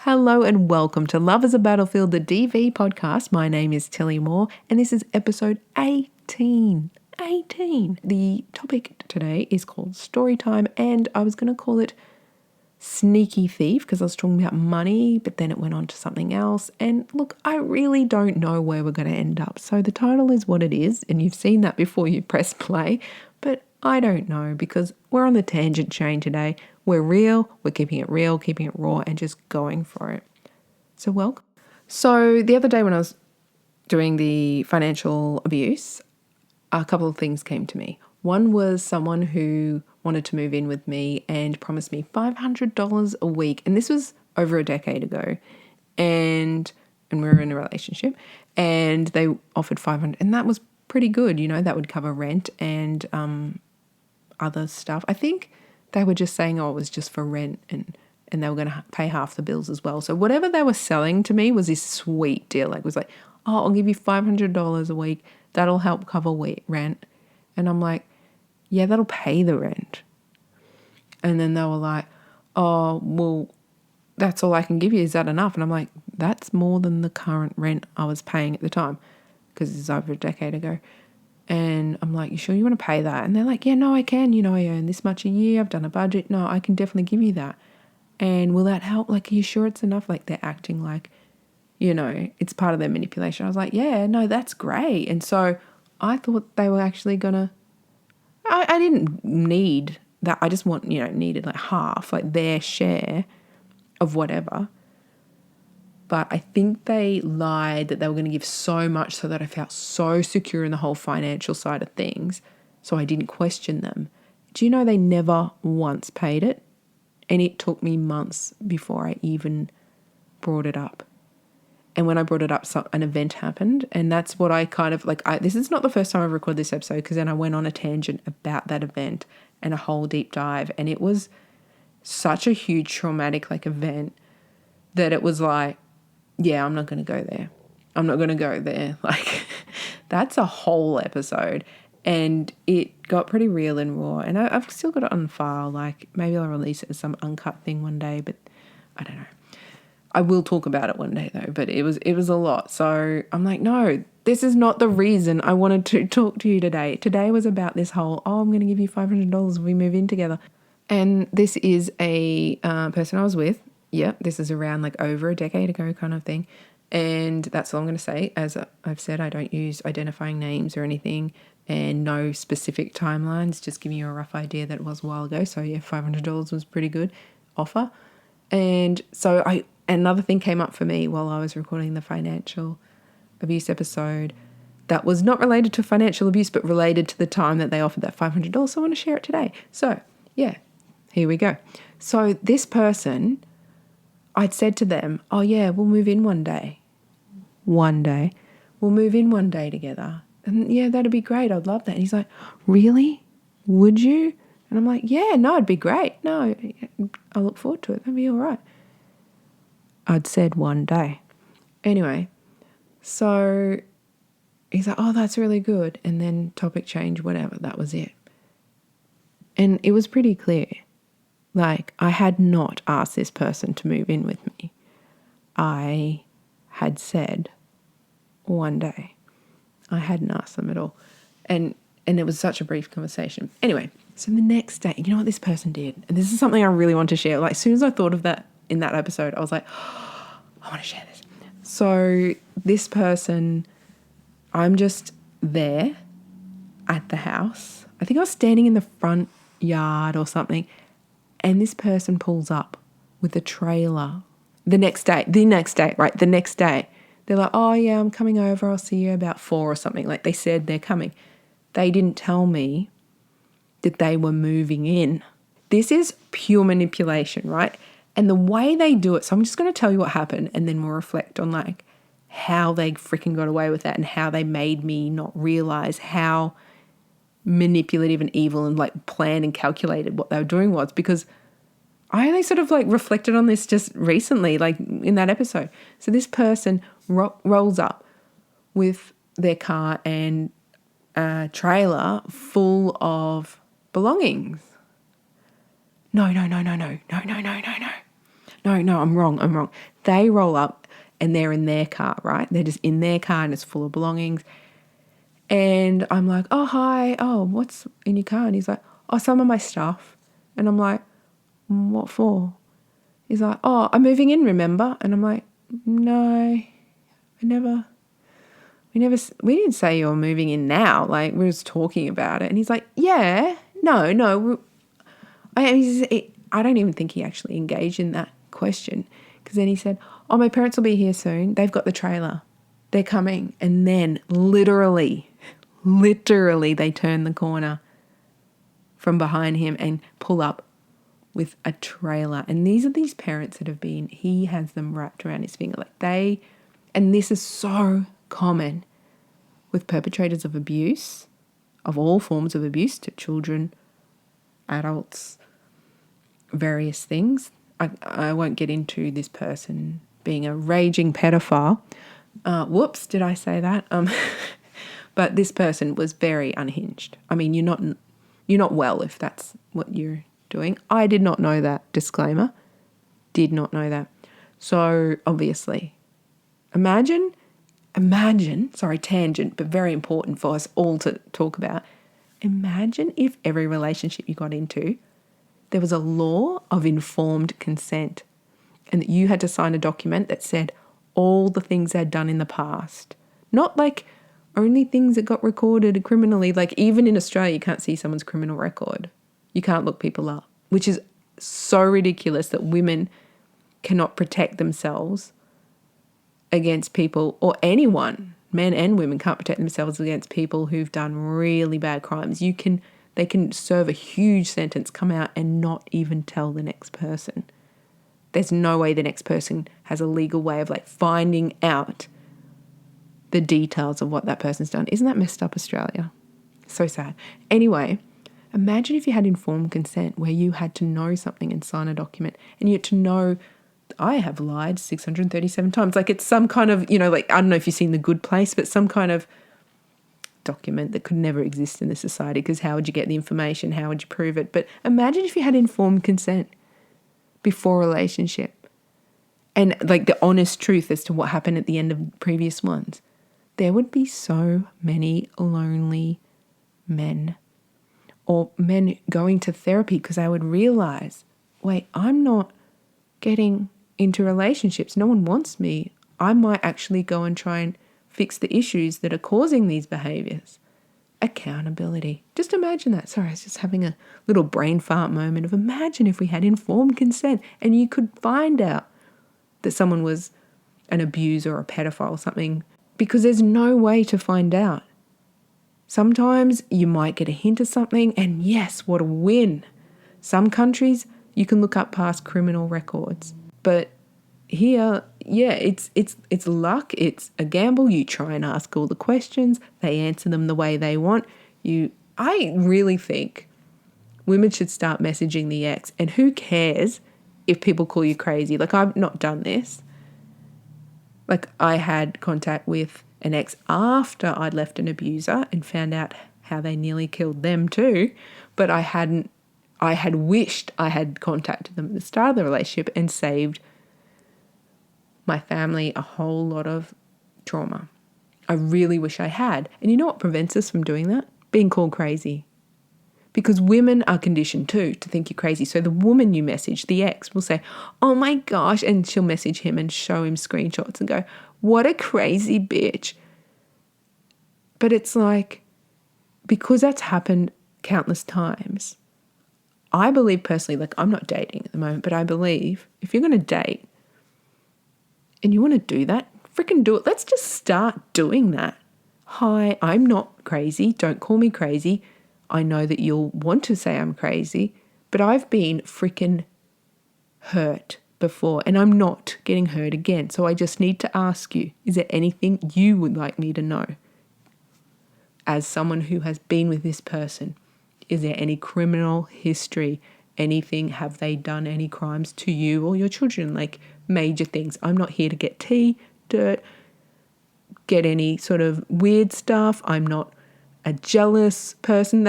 Hello and welcome to Love is a Battlefield, the DV podcast. My name is Tilly Moore and this is episode 18. 18. The topic today is called Storytime, and I was going to call it Sneaky Thief because I was talking about money, but then it went on to something else. And look, I really don't know where we're going to end up. So the title is what it is, and you've seen that before you press play, but I don't know because we're on the tangent chain today. We're real, we're keeping it real, keeping it raw, and just going for it. So welcome. So the other day when I was doing the financial abuse, a couple of things came to me. One was someone who wanted to move in with me and promised me $500 a week. And this was over a decade ago. And we were in a relationship and they offered $500, and that was pretty good. You know, that would cover rent and other stuff. I think they were just saying, oh, it was just for rent and they were going to pay half the bills as well. So whatever they were selling to me was this sweet deal. Like, it was like, oh, I'll give you $500 a week. That'll help cover rent. And I'm like, yeah, that'll pay the rent. And then they were like, oh, well, that's all I can give you. Is that enough? And I'm like, that's more than the current rent I was paying at the time because it's over a decade ago. And I'm like, you sure you want to pay that? And they're like, yeah, no, I can. You know, I earn this much a year. I've done a budget. No, I can definitely give you that. And will that help? Like, are you sure it's enough? Like, they're acting like, you know, it's part of their manipulation. I was like, yeah, no, that's great. And so I thought they were actually going to, I didn't need that. I just needed like half, like their share of whatever. But I think they lied that they were going to give so much so that I felt so secure in the whole financial side of things. So I didn't question them. Do you know they never once paid it? And it took me months before I even brought it up. And when I brought it up, an event happened. And that's what I kind of like, this is not the first time I've recorded this episode because then I went on a tangent about that event and a whole deep dive. And it was such a huge traumatic event that it was like, yeah, I'm not going to go there. I'm not going to go there. Like, that's a whole episode. And it got pretty real and raw. And I've still got it on file. Like, maybe I'll release it as some uncut thing one day, but I don't know. I will talk about it one day though, but it was a lot. So I'm like, no, this is not the reason I wanted to talk to you today. Today was about this whole, oh, I'm going to give you $500 if we move in together. And this is a person I was with. Yep, this is around like over a decade ago kind of thing. And that's all I'm going to say. As I've said, I don't use identifying names or anything and no specific timelines, just giving you a rough idea that it was a while ago. So yeah, $500 was pretty good offer. And so another thing came up for me while I was recording the financial abuse episode that was not related to financial abuse, but related to the time that they offered that $500. So I want to share it today. So yeah, here we go. So this person, I'd said to them, oh yeah, we'll move in one day. One day. We'll move in one day together. And yeah, that'd be great. I'd love that. And he's like, really? Would you? And I'm like, yeah, no, it'd be great. No, I look forward to it. That'd be all right. I'd said one day. Anyway, so he's like, oh, that's really good. And then topic change, whatever. That was it. And it was pretty clear. Like, I had not asked this person to move in with me. I had said one day. I hadn't asked them at all. And it was such a brief conversation. Anyway, so the next day, you know what this person did? And this is something I really want to share. Like, as soon as I thought of that in that episode, I was like, oh, I want to share this. So this person, I'm just there at the house. I think I was standing in the front yard or something. And this person pulls up with a trailer the next day. They're like, oh yeah, I'm coming over. I'll see you about 4 or something. Like, they said they're coming. They didn't tell me that they were moving in. This is pure manipulation, right? And the way they do it, so I'm just going to tell you what happened and then we'll reflect on like how they freaking got away with that and how they made me not realize how manipulative and evil and like planned and calculated what they were doing was, because I only sort of like reflected on this just recently, like in that episode. So this person rolls up with their car and a trailer full of belongings. No. No, I'm wrong. They roll up and they're in their car, right? They're just in their car and it's full of belongings. And I'm like, oh, hi. Oh, what's in your car? And he's like, oh, some of my stuff. And I'm like, what for? He's like, oh, I'm moving in, remember? And I'm like, no, we didn't say you're moving in now. Like, we was talking about it. And he's like, yeah, no. I don't even think he actually engaged in that question, because then he said, oh, my parents will be here soon. They've got the trailer. They're coming. And then literally they turn the corner from behind him and pull up with a trailer. And these parents that he has them wrapped around his finger. And this is so common with perpetrators of abuse, of all forms of abuse, to children, adults, various things. I won't get into this person being a raging pedophile. Whoops, did I say that? But this person was very unhinged. I mean, you're not well if that's what you're doing. I did not know that. Disclaimer. Did not know that. So obviously, imagine, sorry, tangent, but very important for us all to talk about. Imagine if every relationship you got into, there was a law of informed consent, and that you had to sign a document that said all the things they'd done in the past. Not like only things that got recorded criminally. Like, even in Australia, you can't see someone's criminal record. You can't look people up, which is so ridiculous that women cannot protect themselves against people, or anyone, men and women, can't protect themselves against people who've done really bad crimes. They can serve a huge sentence, come out and not even tell the next person. There's no way the next person has a legal way of finding out the details of what that person's done. Isn't that messed up, Australia? So sad. Anyway, imagine if you had informed consent where you had to know something and sign a document, and you had to know, I have lied 637 times. It's some kind of, I don't know if you've seen The Good Place, but some kind of document that could never exist in this society, because how would you get the information? How would you prove it? But imagine if you had informed consent before a relationship, and the honest truth as to what happened at the end of previous ones. There would be so many lonely men, or men going to therapy, because they would realize, wait, I'm not getting into relationships. No one wants me. I might actually go and try and fix the issues that are causing these behaviors. Accountability. Just imagine that. Sorry, I was just having a little brain fart moment of, imagine if we had informed consent and you could find out that someone was an abuser or a pedophile or something, because there's no way to find out. Sometimes you might get a hint of something, and yes, what a win. Some countries you can look up past criminal records, but here, yeah, it's luck. It's a gamble. You try and ask all the questions. They answer them the way they want. I really think women should start messaging the ex. And who cares if people call you crazy? I've not done this. I had contact with an ex after I'd left an abuser and found out how they nearly killed them too. But I had wished I had contacted them at the start of the relationship and saved my family a whole lot of trauma. I really wish I had. And you know what prevents us from doing that? Being called crazy. Because women are conditioned too to think you're crazy. So the woman you message, the ex, will say, oh my gosh, and she'll message him and show him screenshots and go, what a crazy bitch. But it's because that's happened countless times, I believe personally, I'm not dating at the moment, but I believe if you're going to date and you want to do that, freaking do it. Let's just start doing that. Hi, I'm not crazy. Don't call me crazy. I know that you'll want to say I'm crazy, but I've been freaking hurt before and I'm not getting hurt again. So I just need to ask you, is there anything you would like me to know? As someone who has been with this person, is there any criminal history, anything? Have they done any crimes to you or your children? Major things. I'm not here to get tea, dirt, get any sort of weird stuff. I'm not a jealous person.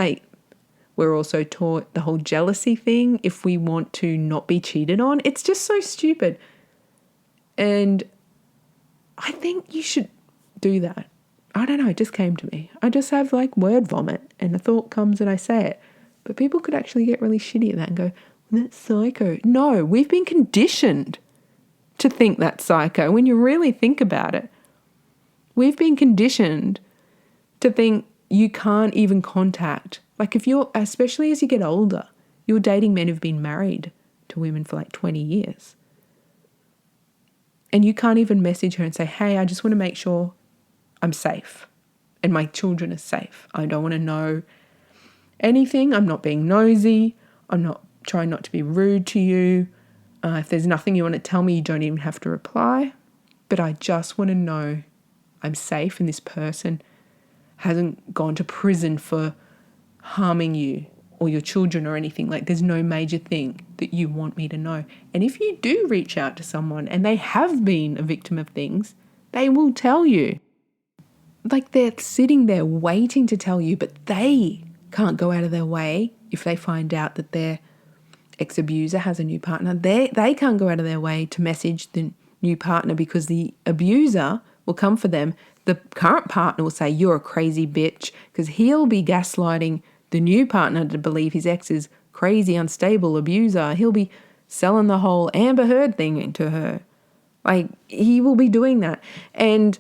We're also taught the whole jealousy thing if we want to not be cheated on. It's just so stupid. And I think you should do that. I don't know, it just came to me. I just have like word vomit and a thought comes and I say it. But people could actually get really shitty at that and go, well, that's psycho. No, we've been conditioned to think that's psycho when you really think about it. We've been conditioned to think you can't even contact. Like if you're, especially as you get older, you're dating men who've been married to women for like 20 years. And you can't even message her and say, hey, I just want to make sure I'm safe and my children are safe. I don't want to know anything. I'm not being nosy. I'm not trying not to be rude to you. If there's nothing you want to tell me, you don't even have to reply. But I just want to know I'm safe and this person hasn't gone to prison for harming you or your children or anything. Like there's no major thing that you want me to know. And if you do reach out to someone and they have been a victim of things, they will tell you. Like they're sitting there waiting to tell you, but they can't go out of their way if they find out that their ex-abuser has a new partner. They can't go out of their way to message the new partner because the abuser will come for them. The current partner will say, you're a crazy bitch, because he'll be gaslighting the new partner to believe his ex is crazy, unstable abuser. He'll be selling the whole Amber Heard thing into her. Like he will be doing that. And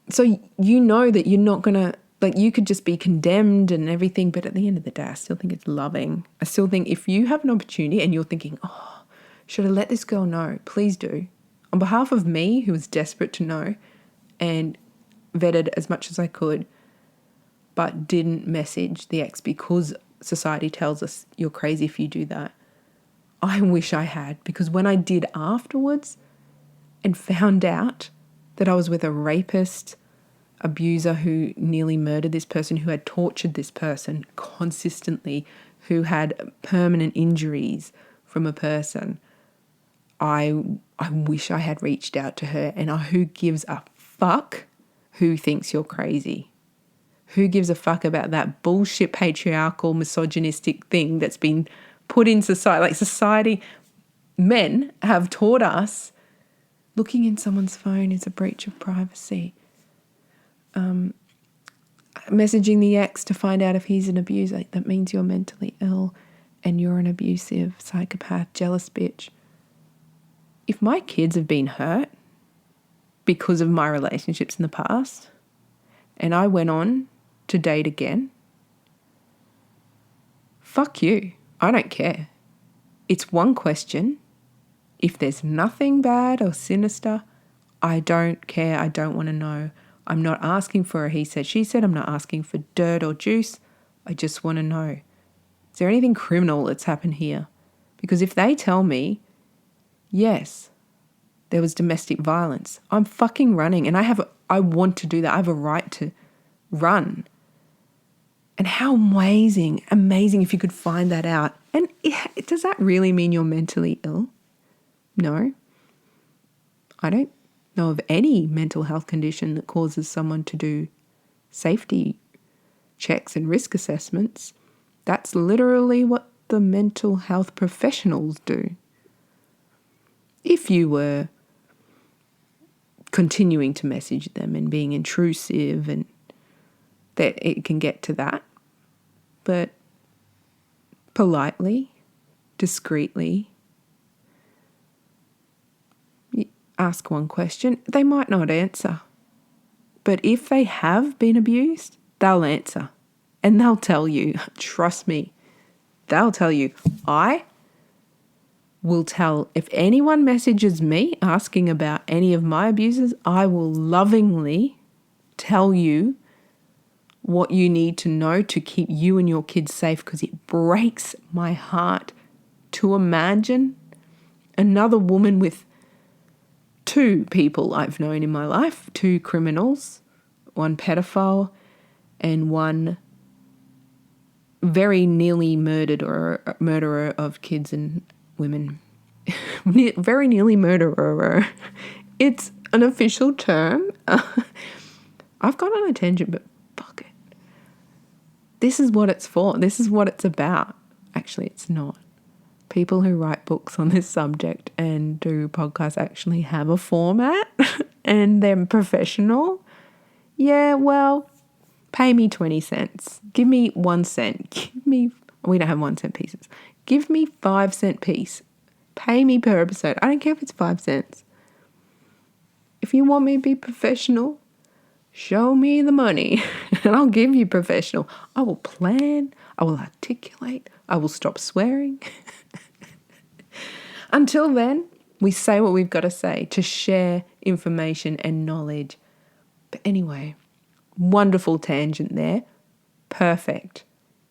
so you know that you're not going to, like you could just be condemned and everything, but at the end of the day, I still think it's loving. I still think if you have an opportunity and you're thinking, oh, should I let this girl know? Please do. On behalf of me, who was desperate to know and vetted as much as I could, but didn't message the ex because society tells us you're crazy if you do that. I wish I had, because when I did afterwards and found out that I was with a rapist, abuser who nearly murdered this person, who had tortured this person consistently, who had permanent injuries from a person, I wish I had reached out to her. And who gives a fuck who thinks you're crazy? Who gives a fuck about that bullshit patriarchal misogynistic thing that's been put in society? Like society, men have taught us looking in someone's phone is a breach of privacy. Messaging the ex to find out if he's an abuser, that means you're mentally ill and you're an abusive, psychopath, jealous bitch. If my kids have been hurt because of my relationships in the past and I went on to date again, fuck you. I don't care. It's one question. If there's nothing bad or sinister, I don't care. I don't want to know. I'm not asking for a he said, she said. I'm not asking for dirt or juice. I just want to know. Is there anything criminal that's happened here? Because if they tell me, yes, there was domestic violence, I'm fucking running. And I want to do that. I have a right to run. And how amazing if you could find that out. And does that really mean you're mentally ill? No. I don't know of any mental health condition that causes someone to do safety checks and risk assessments. That's literally what the mental health professionals do. If you were continuing to message them and being intrusive, and that it can get to that, but politely, discreetly, ask one question. They might not answer. But if they have been abused, they'll answer. And they'll tell you, trust me, they'll tell you. I will tell, if anyone messages me asking about any of my abuses, I will lovingly tell you what you need to know to keep you and your kids safe, because it breaks my heart to imagine another woman with two people I've known in my life, two criminals, one pedophile and one very nearly murderer of kids and women. Very nearly murderer. It's an official term. I've gone on a tangent, but fuck it. This is what it's for. This is what it's about. Actually, it's not. People who write books on this subject and do podcasts actually have a format and they're professional. Yeah, well, pay me 20 cents. Give me 1 cent. We don't have 1 cent pieces. Give me 5 cent piece. Pay me per episode. I don't care if it's 5 cents. If you want me to be professional, show me the money and I'll give you professional. I will plan. I will articulate. I will stop swearing. Until then, we say what we've got to say to share information and knowledge. But anyway, wonderful tangent there. Perfect.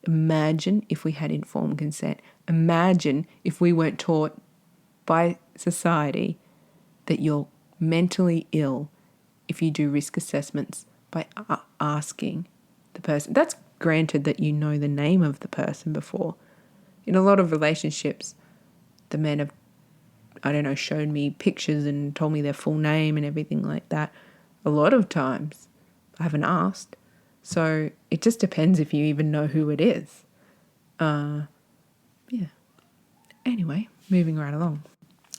Imagine if we had informed consent. Imagine if we weren't taught by society that you're mentally ill if you do risk assessments by asking the person. That's granted that you know the name of the person before. In a lot of relationships, the men have, shown me pictures and told me their full name and everything like that. A lot of times I haven't asked. So it just depends if you even know who it is. Anyway, moving right along.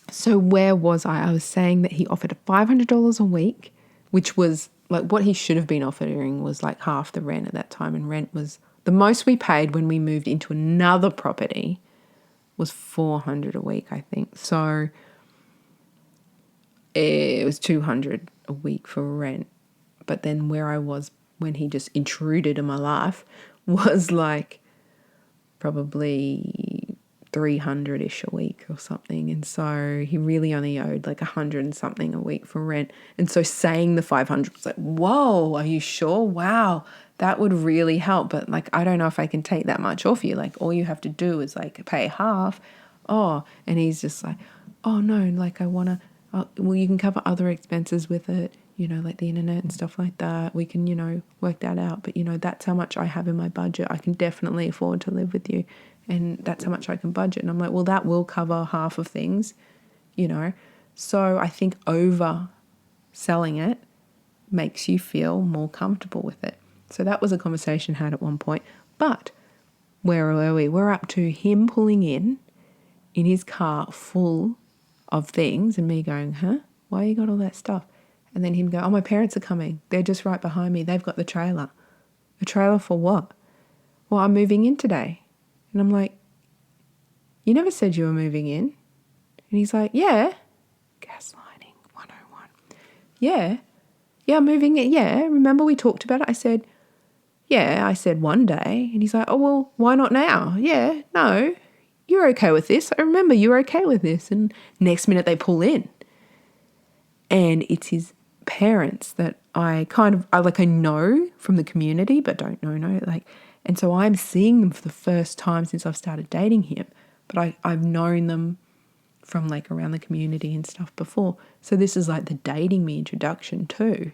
So where was I? I was saying that he offered $500 a week, which was like what he should have been offering was like half the rent at that time. And rent was the most we paid when we moved into another property was $400 a week, I think. So it was $200 a week for rent. But then where I was when he just intruded in my life was like probably $300-ish a week or something. And so he really only owed like $100 and something a week for rent. And so saying the $500 was like, whoa, are you sure? Wow, that would really help. But like, I don't know if I can take that much off you. Like all you have to do is like pay half. Oh, and he's just like, oh no, like I want to, well, you can cover other expenses with it, like the internet and stuff like that. We can, work that out. But, that's how much I have in my budget. I can definitely afford to live with you. And that's how much I can budget. And I'm like, well, that will cover half of things, So I think overselling it makes you feel more comfortable with it. So that was a conversation had at one point. But where were we? We're up to him pulling in his car full of things and me going, huh? Why you got all that stuff? And then him go, oh, my parents are coming. They're just right behind me. They've got the trailer. The trailer for what? Well, I'm moving in today. And I'm like, you never said you were moving in. And he's like, yeah. Gaslighting 101. Yeah, I'm moving in. Yeah, remember we talked about it? I said, yeah, I said one day. And he's like, oh, well, why not now? Yeah, no, you're okay with this. I remember you were okay with this. And next minute they pull in. And it's his parents that I know from the community, but don't know. And so I'm seeing them for the first time since I've started dating him. But I've known them from like around the community and stuff before. So this is like the dating me introduction too.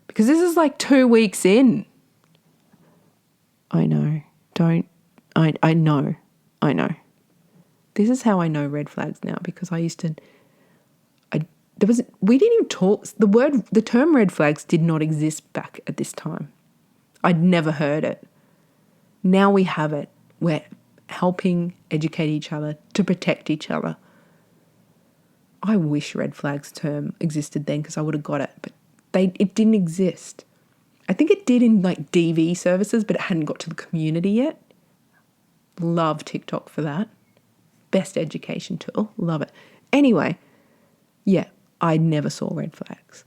Because this is like 2 weeks in. I know. I know. This is how I know red flags now, because we didn't even talk. The term red flags did not exist back at this time. I'd never heard it. Now we have it. We're helping educate each other to protect each other. I wish red flags term existed then, because I would have got it, but it didn't exist. I think it did in like DV services, but it hadn't got to the community yet. Love TikTok for that. Best education tool. Love it. Anyway, yeah, I never saw red flags.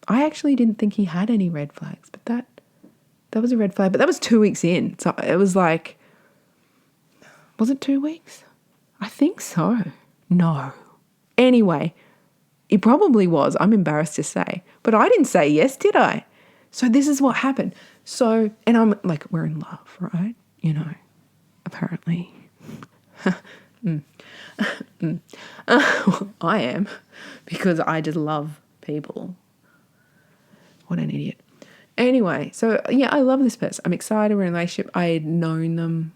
I actually didn't think he had any red flags, but that was a red flag. But that was 2 weeks in. So it was like, was it 2 weeks? I think so. No. Anyway, it probably was. I'm embarrassed to say. But I didn't say yes, did I? So this is what happened. So, and I'm like, we're in love, right? Apparently. I am, because I just love people. What an idiot. Anyway, so yeah, I love this person. I'm excited. We're in a relationship. I had known them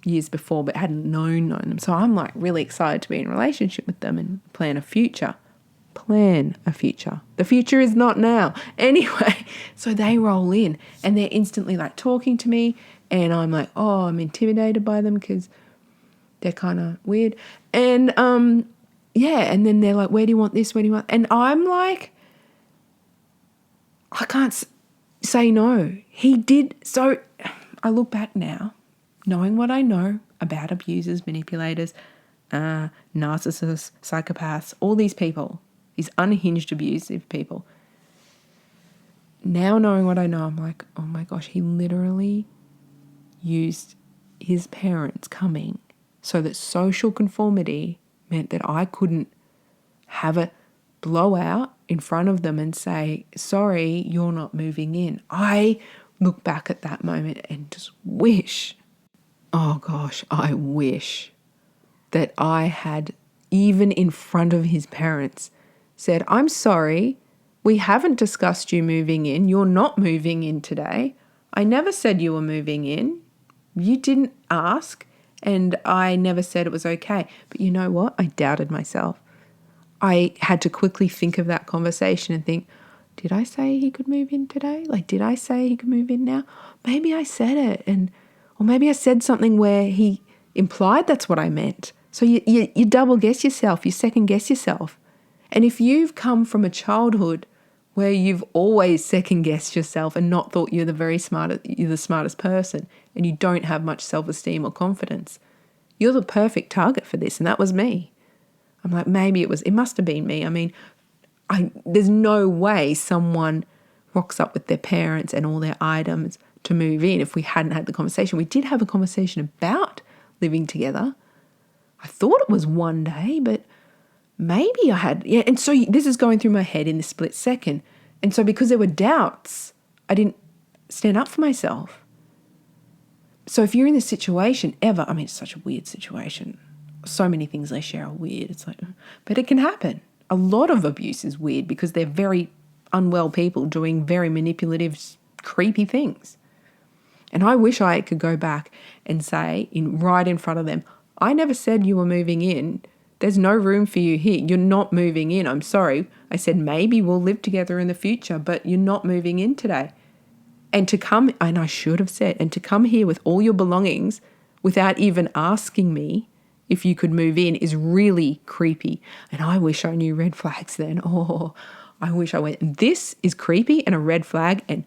years before, but hadn't known them. So I'm like really excited to be in a relationship with them and plan a future. The future is not now. Anyway, So they roll in and they're instantly like talking to me, and I'm like, oh, I'm intimidated by them because they're kind of weird. And and then they're like, where do you want this? Where do you want? And I'm like, I can't say no. He did. So I look back now, knowing what I know about abusers, manipulators, narcissists, psychopaths, all these people, these unhinged abusive people. Now knowing what I know, I'm like, oh my gosh, he literally used his parents coming so that social conformity meant that I couldn't have a blowout in front of them and say, sorry, you're not moving in. I look back at that moment and just wish, oh gosh, I wish that I had, even in front of his parents, said, I'm sorry, we haven't discussed you moving in. You're not moving in today. I never said you were moving in. You didn't ask, and I never said it was okay. But you know what? I doubted myself. I had to quickly think of that conversation and think, did I say he could move in today? Like, did I say he could move in now? Maybe I said it, or maybe I said something where he implied that's what I meant. So you double guess yourself, you second guess yourself. And if you've come from a childhood where you've always second guessed yourself and not thought you're the smartest person, and you don't have much self-esteem or confidence, you're the perfect target for this. And that was me. I'm like, maybe it must have been me. I mean, there's no way someone rocks up with their parents and all their items to move in if we hadn't had the conversation. We did have a conversation about living together. I thought it was one day, but maybe I had. Yeah, and so this is going through my head in this split second. And so because there were doubts, I didn't stand up for myself. So if you're in this situation ever, I mean, it's such a weird situation. So many things they share are weird. It's like, but it can happen. A lot of abuse is weird because they're very unwell people doing very manipulative, creepy things. And I wish I could go back and say right in front of them, I never said you were moving in. There's no room for you here. You're not moving in. I'm sorry. I said maybe we'll live together in the future, but you're not moving in today. And to come, and I should have said, and to come here with all your belongings without even asking me if you could move in is really creepy. And I wish I knew red flags then. Oh, I wish I went, this is creepy and a red flag, and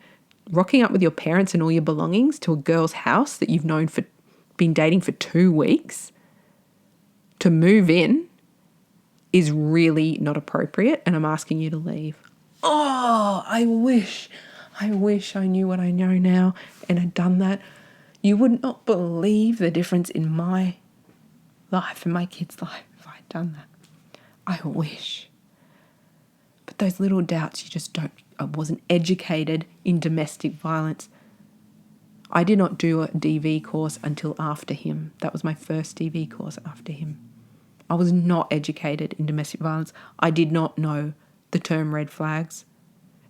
rocking up with your parents and all your belongings to a girl's house that you've been dating for 2 weeks to move in is really not appropriate, and I'm asking you to leave. Oh, I wish I knew what I know now and had done that. You would not believe the difference in my life and my kids' life if I'd done that. I wish. But those little doubts, you just don't. I wasn't educated in domestic violence. I did not do a DV course until after him. That was my first DV course after him. I was not educated in domestic violence. I did not know the term red flags.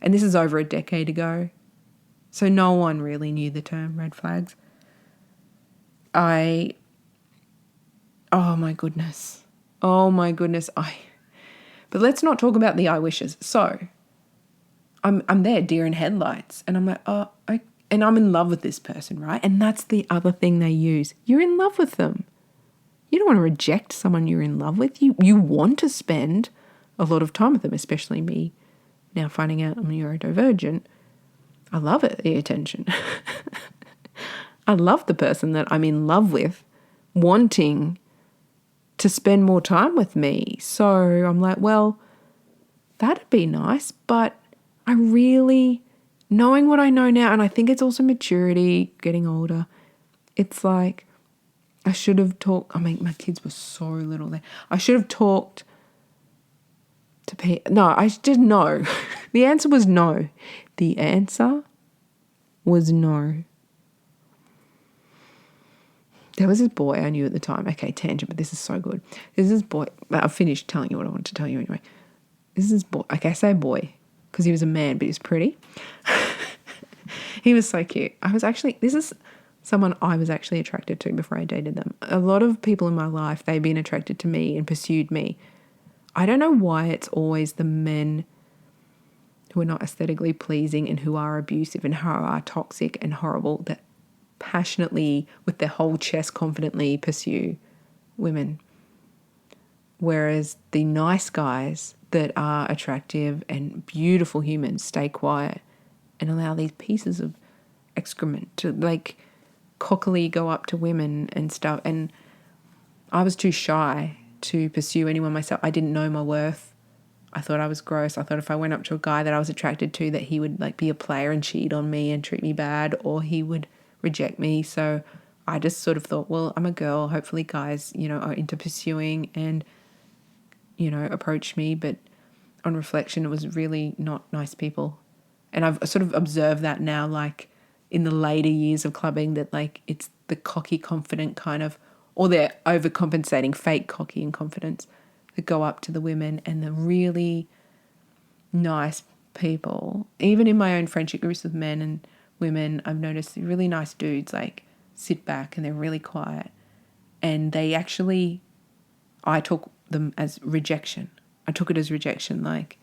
And this is over a decade ago. So no one really knew the term red flags. Oh my goodness. But let's not talk about the I wishes. So I'm there, deer in headlights, and I'm like, and I'm in love with this person, right? And that's the other thing they use. You're in love with them. You don't want to reject someone you're in love with. You want to spend a lot of time with them, especially me now finding out I'm neurodivergent. I love it, the attention. I love the person that I'm in love with wanting to spend more time with me. So I'm like, well, that'd be nice, but I really, knowing what I know now, and I think it's also maturity, getting older, it's like I should have talked. I mean, my kids were so little then. I should have talked to people. No, I didn't know. The answer was no. The answer was no. There was this boy I knew at the time. Okay, tangent, but this is so good. There's this boy. I've finished telling you what I wanted to tell you anyway. This is this boy. Okay, I say boy because he was a man, but he was pretty. He was so cute. This is someone I was actually attracted to before I dated them. A lot of people in my life, they've been attracted to me and pursued me. I don't know why it's always the men who are not aesthetically pleasing and who are abusive and who are toxic and horrible, that passionately, with their whole chest, confidently pursue women. Whereas the nice guys that are attractive and beautiful humans stay quiet and allow these pieces of excrement to like cockily go up to women and stuff. And I was too shy to pursue anyone myself. I didn't know my worth. I thought I was gross. I thought if I went up to a guy that I was attracted to, that he would like be a player and cheat on me and treat me bad, or he would reject me. So I just sort of thought, well, I'm a girl. Hopefully guys, are into pursuing and, approach me. But on reflection, it was really not nice people. And I've sort of observed that now, like in the later years of clubbing, that like it's the cocky, confident kind of, or they're overcompensating, fake cocky and confidence, that go up to the women, and the really nice people, even in my own friendship groups with men and women, I've noticed really nice dudes like sit back and they're really quiet, and they actually, I took them as rejection. I took it as rejection, like,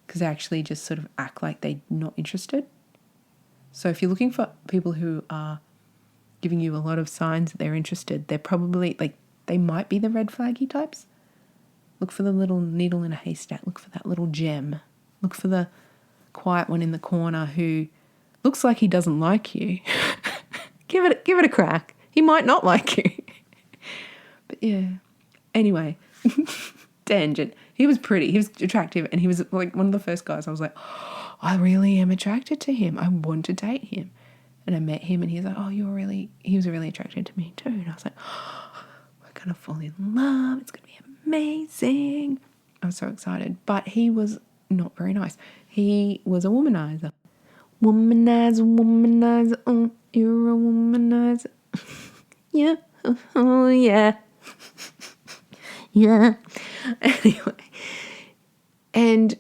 because they actually just sort of act like they're not interested. So if you're looking for people who are giving you a lot of signs that they're interested, they're probably like, they might be the red flaggy types. Look for the little needle in a haystack. Look for that little gem. Look for the quiet one in the corner who looks like he doesn't like you. Give it a crack. He might not like you. But yeah. Anyway, tangent. He was pretty. He was attractive, and he was like one of the first guys I was like, oh, I really am attracted to him. I want to date him. And I met him, and he was like, oh, he was really attracted to me too. And I was like, oh, we're going to fall in love. It's going to be amazing. I was so excited. But he was not very nice. He was a womanizer. Womanizer, oh, you're a womanizer. Yeah, oh yeah. Yeah. Anyway. And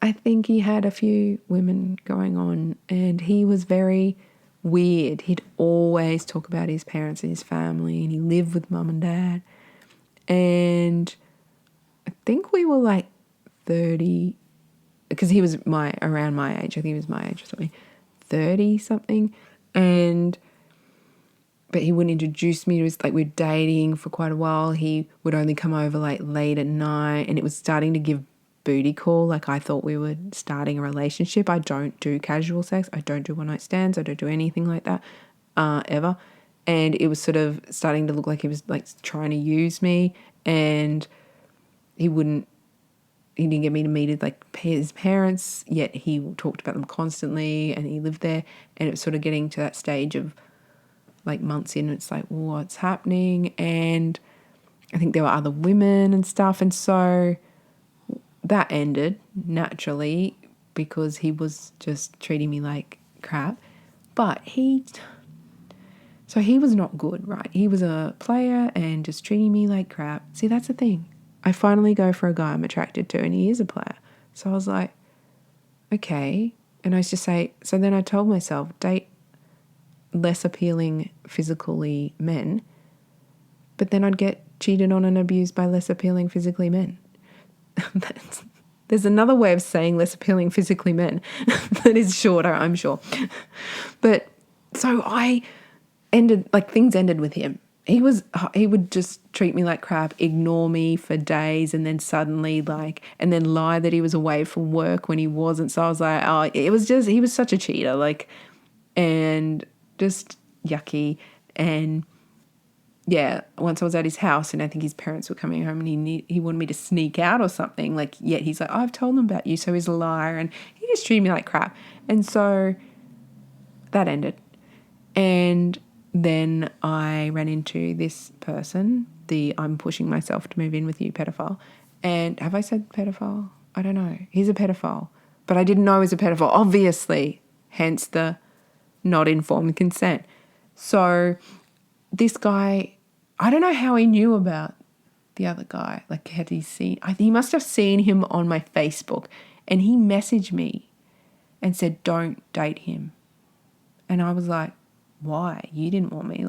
I think he had a few women going on, and he was very weird. He'd always talk about his parents and his family, and he lived with mum and dad. And I think we were like 30, because he was around my age. I think he was my age or something, 30 something. But he wouldn't introduce me to his, like, we're dating for quite a while. He would only come over like late at night, and it was starting to give booty call. Like, I thought we were starting a relationship. I don't do casual sex. I don't do one night stands. I don't do anything like that ever. And it was sort of starting to look like he was like trying to use me, and he didn't get me to meet like his parents, yet he talked about them constantly, and he lived there. And it was sort of getting to that stage of like months in, it's like, what's happening? And I think there were other women and stuff. And so that ended naturally because he was just treating me like crap. But he was not good, right? He was a player and just treating me like crap. See, that's the thing. I finally go for a guy I'm attracted to, and he is a player. So I was like, okay. And I used to say, so then I told myself, date less appealing physically men, but then I'd get cheated on and abused by less appealing physically men. There's another way of saying less appealing physically men that is shorter, I'm sure. But so things ended with him. He would just treat me like crap, ignore me for days, and then suddenly and then lie that he was away from work when he wasn't. So I was like, oh, he was such a cheater, and just yucky. And yeah, once I was at his house, and I think his parents were coming home, and he wanted me to sneak out or something, yet he's like, oh, I've told them about you, so he's a liar, and he just treated me like crap. And so that ended. And then I ran into this person, I'm pushing myself to move in with you pedophile. And have I said pedophile? I don't know. He's a pedophile, but I didn't know he was a pedophile, obviously, hence the not informed consent. So this guy, I don't know how he knew about the other guy. Had he seen, he must have seen him on my Facebook, and he messaged me and said, don't date him. And I was like, why? You didn't want me,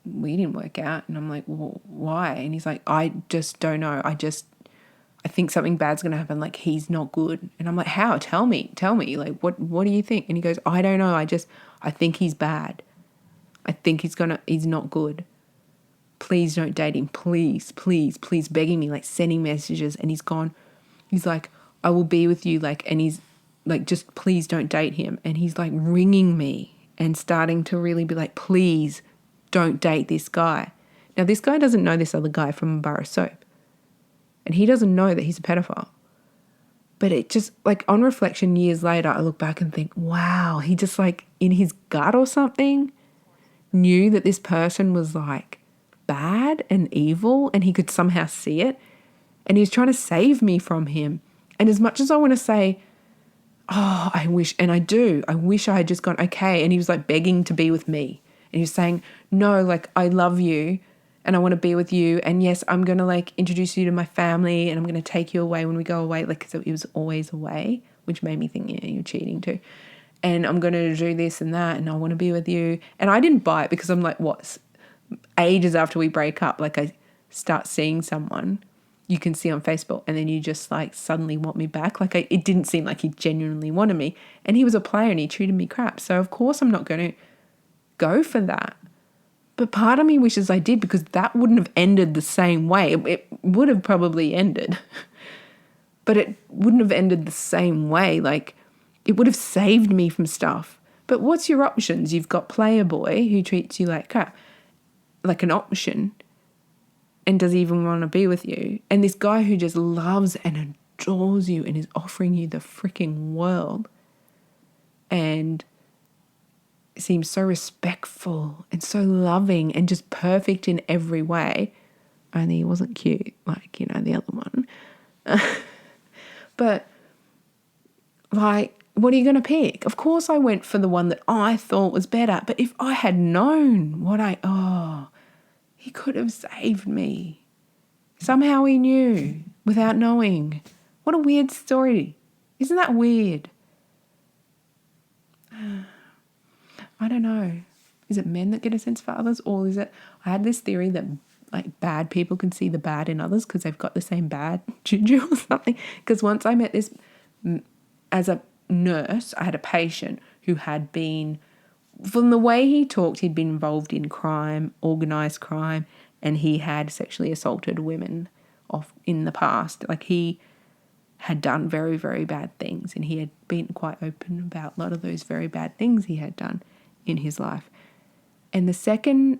we didn't work out. And I'm like, well, why? And he's like, I just don't know. I think something bad's going to happen. Like, he's not good. And I'm like, how? Tell me. Like, what do you think? And he goes, I don't know. I think he's bad. I think he's not good. Please don't date him. Please, begging me, like sending messages. And he's like, I will be with you. Like, and he's like, just please don't date him. And he's like ringing me and starting to really be like, please don't date this guy. Now, this guy doesn't know this other guy from a bar of soap. And he doesn't know that he's a pedophile. But it just, like, on reflection years later, I look back and think, wow, he just, like, in his gut or something, knew that this person was, like, bad and evil, and he could somehow see it. And he was trying to save me from him. And as much as I want to say, oh, I wish, and I do, I wish I had just gone, okay. And he was, like, begging to be with me. And he was saying, no, like, I love you. And I want to be with you. And yes, I'm going to like introduce you to my family and I'm going to take you away when we go away. Like, so it was always away, which made me think, yeah, you're cheating too. And I'm going to do this and that and I want to be with you. And I didn't buy it because I'm like, what? Ages after we break up, like I start seeing someone you can see on Facebook and then you just like suddenly want me back. Like it didn't seem like he genuinely wanted me. And he was a player and he treated me crap. So of course I'm not going to go for that. But part of me wishes I did because that wouldn't have ended the same way. It would have probably ended, but it wouldn't have ended the same way. Like, it would have saved me from stuff. But what's your options? You've got player boy who treats you like crap, like an option, and does even want to be with you. And this guy who just loves and adores you and is offering you the freaking world and seems so respectful and so loving and just perfect in every way. Only he wasn't cute like, you know, the other one. But like, what are you going to pick? Of course I went for the one that I thought was better. But if I had known he could have saved me. Somehow he knew without knowing. What a weird story. Isn't that weird? I don't know. Is it men that get a sense for others, or is it? I had this theory that like bad people can see the bad in others because they've got the same bad juju or something. Because once I met this, as a nurse, I had a patient who had been, from the way he talked, he'd been involved in crime, organised crime, and he had sexually assaulted women in the past. Like he had done very, very bad things, and he had been quite open about a lot of those very bad things he had done in his life. And the second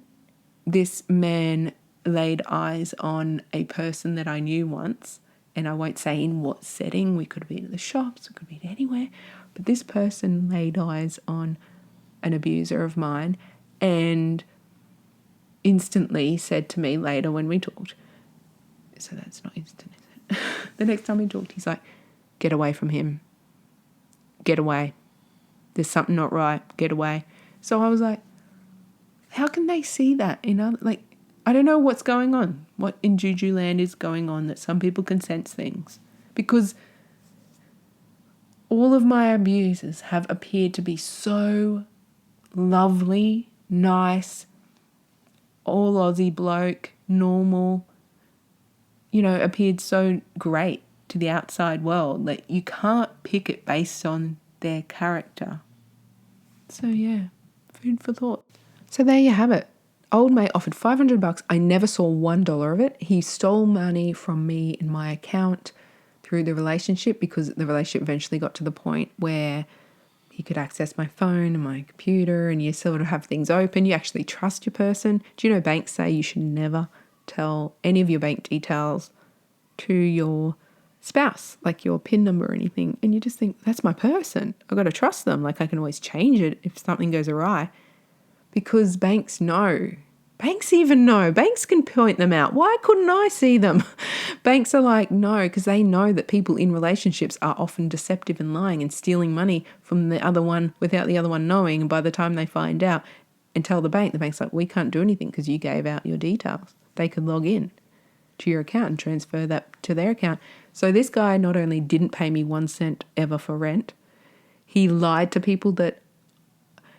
this man laid eyes on a person that I knew once, and I won't say in what setting, we could have been at the shops, we could have been anywhere, but this person laid eyes on an abuser of mine and instantly said to me later when we talked, so that's not instant, is it? The next time we talked, he's like, get away from him. Get away. There's something not right. Get away. So I was like, how can they see that in other, like, I don't know what's going on, what in Juju land is going on, that some people can sense things. Because all of my abusers have appeared to be so lovely, nice, all Aussie bloke, normal, you know, appeared so great to the outside world that you can't pick it based on their character. So yeah, food for thought. So there you have it. Old mate offered $500. I never saw $1 of it. He stole money from me in my account through the relationship, because the relationship eventually got to the point where he could access my phone and my computer, and you sort of have things open. You actually trust your person. Do you know banks say you should never tell any of your bank details to your spouse, like your PIN number or anything? And you just think, that's my person. I've got to trust them. Like, I can always change it if something goes awry, because banks know. Banks even know. Banks can point them out. Why couldn't I see them? Banks are like, no, because they know that people in relationships are often deceptive and lying and stealing money from the other one without the other one knowing. And by the time they find out and tell the bank's like, we can't do anything because you gave out your details. They could log in to your account and transfer that to their account. So this guy not only didn't pay me 1 cent ever for rent, he lied to people that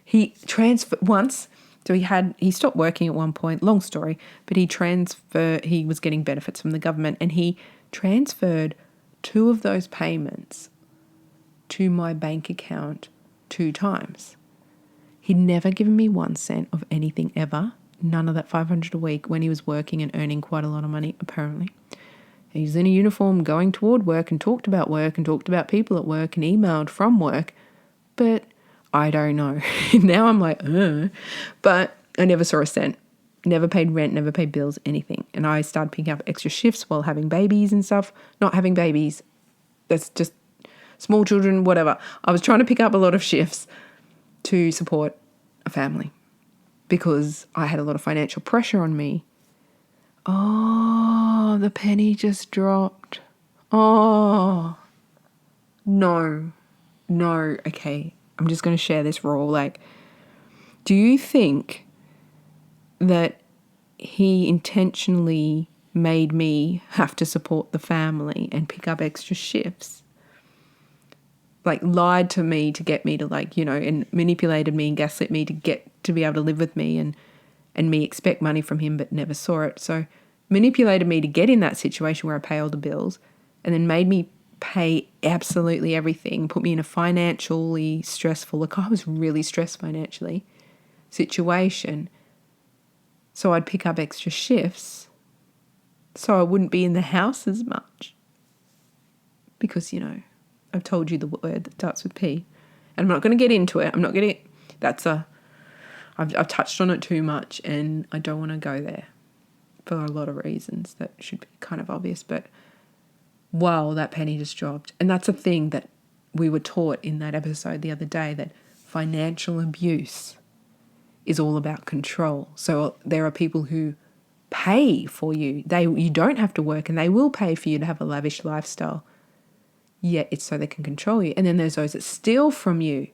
he transferred once. So he stopped working at one point, long story, but he was getting benefits from the government, and he transferred 2 of those payments to my bank account 2 times. He'd never given me 1 cent of anything ever. None of that $500 a week when he was working and earning quite a lot of money, apparently. He's in a uniform going toward work and talked about people at work and emailed from work. But I don't know. Now I'm like, But I never saw a cent. Never paid rent, never paid bills, anything. And I started picking up extra shifts while having babies and stuff. Not having babies. That's just small children, whatever. I was trying to pick up a lot of shifts to support a family because I had a lot of financial pressure on me. Oh, the penny just dropped. Oh, no. Okay, I'm just going to share this raw. Like, do you think that he intentionally made me have to support the family and pick up extra shifts? Like, lied to me to get me to, like, you know, and manipulated me and gaslit me to get to be able to live with me and me expect money from him but never saw it. So manipulated me to get in that situation where I pay all the bills and then made me pay absolutely everything, put me in a financially stressful, like I was really stressed financially, situation. So I'd pick up extra shifts so I wouldn't be in the house as much because, you know, I've told you the word that starts with P. And I'm not going to get into it. I've touched on it too much and I don't want to go there for a lot of reasons that should be kind of obvious. But wow, that penny just dropped. And that's a thing that we were taught in that episode the other day, that financial abuse is all about control. So there are people who pay for you. You don't have to work and they will pay for you to have a lavish lifestyle. Yet it's so they can control you. And then there's those that steal from you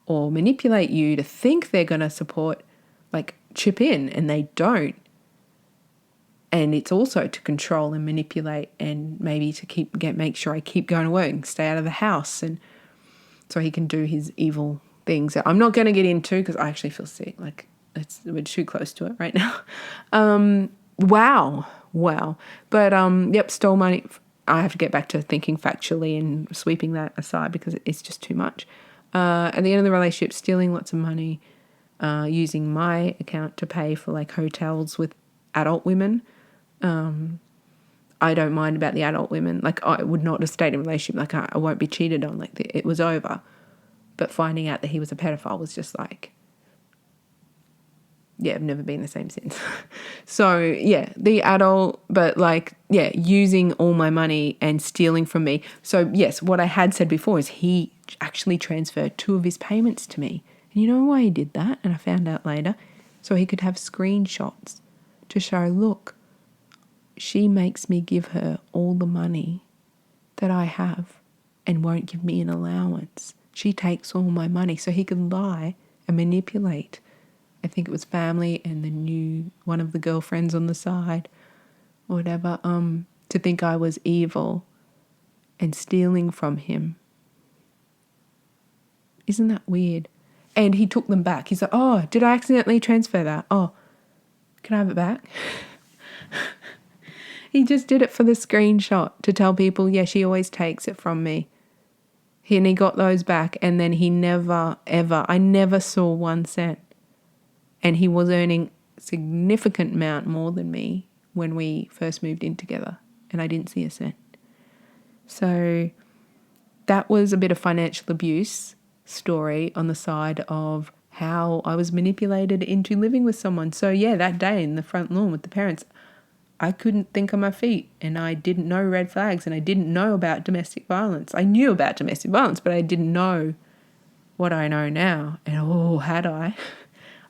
or manipulate you to think they're going to support, like chip in, and they don't. And it's also to control and manipulate and maybe to make sure I keep going to work and stay out of the house, and so he can do his evil things that I'm not going to get into because I actually feel sick. Like we're too close to it right now. Wow. But yep, stole money. I have to get back to thinking factually and sweeping that aside because it's just too much. At the end of the relationship, stealing lots of money, using my account to pay for like hotels with adult women. I don't mind about the adult women. Like I would not have stayed in a relationship. Like I won't be cheated on. Like it was over. But finding out that he was a pedophile was just like, yeah, I've never been the same since. So yeah, the adult, but like, yeah, using all my money and stealing from me. So yes, what I had said before is he actually transferred 2 of his payments to me. And you know why he did that? And I found out later. So he could have screenshots to show, look, she makes me give her all the money that I have and won't give me an allowance. She takes all my money. So he could lie and manipulate. I think it was family and one of the girlfriends on the side or whatever, to think I was evil and stealing from him. Isn't that weird? And he took them back. He's like, oh, did I accidentally transfer that? Oh, can I have it back? He just did it for the screenshot to tell people, yeah, she always takes it from me. And he got those back, and then he never, ever, I never saw 1 cent. And he was earning a significant amount more than me when we first moved in together, and I didn't see a cent. So that was a bit of financial abuse story on the side of how I was manipulated into living with someone. So yeah, that day in the front lawn with the parents, I couldn't think on my feet, and I didn't know red flags, and I didn't know about domestic violence. I knew about domestic violence, but I didn't know what I know now. And had I?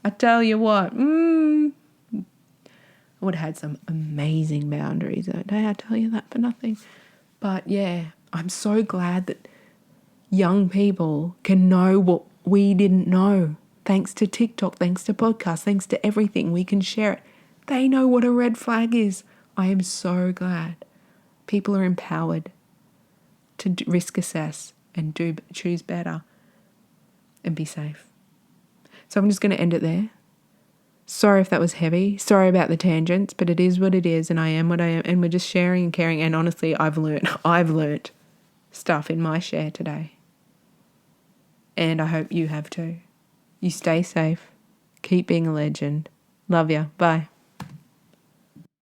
I tell you what, I would have had some amazing boundaries that day. I tell you that for nothing. But yeah, I'm so glad that young people can know what we didn't know. Thanks to TikTok, thanks to podcasts, thanks to everything, we can share it. They know what a red flag is. I am so glad people are empowered to risk assess and choose better and be safe. So I'm just going to end it there. Sorry if that was heavy. Sorry about the tangents, but it is what it is, and I am what I am, and we're just sharing and caring. And honestly, I've learnt stuff in my share today. And I hope you have too. You stay safe. Keep being a legend. Love ya. Bye.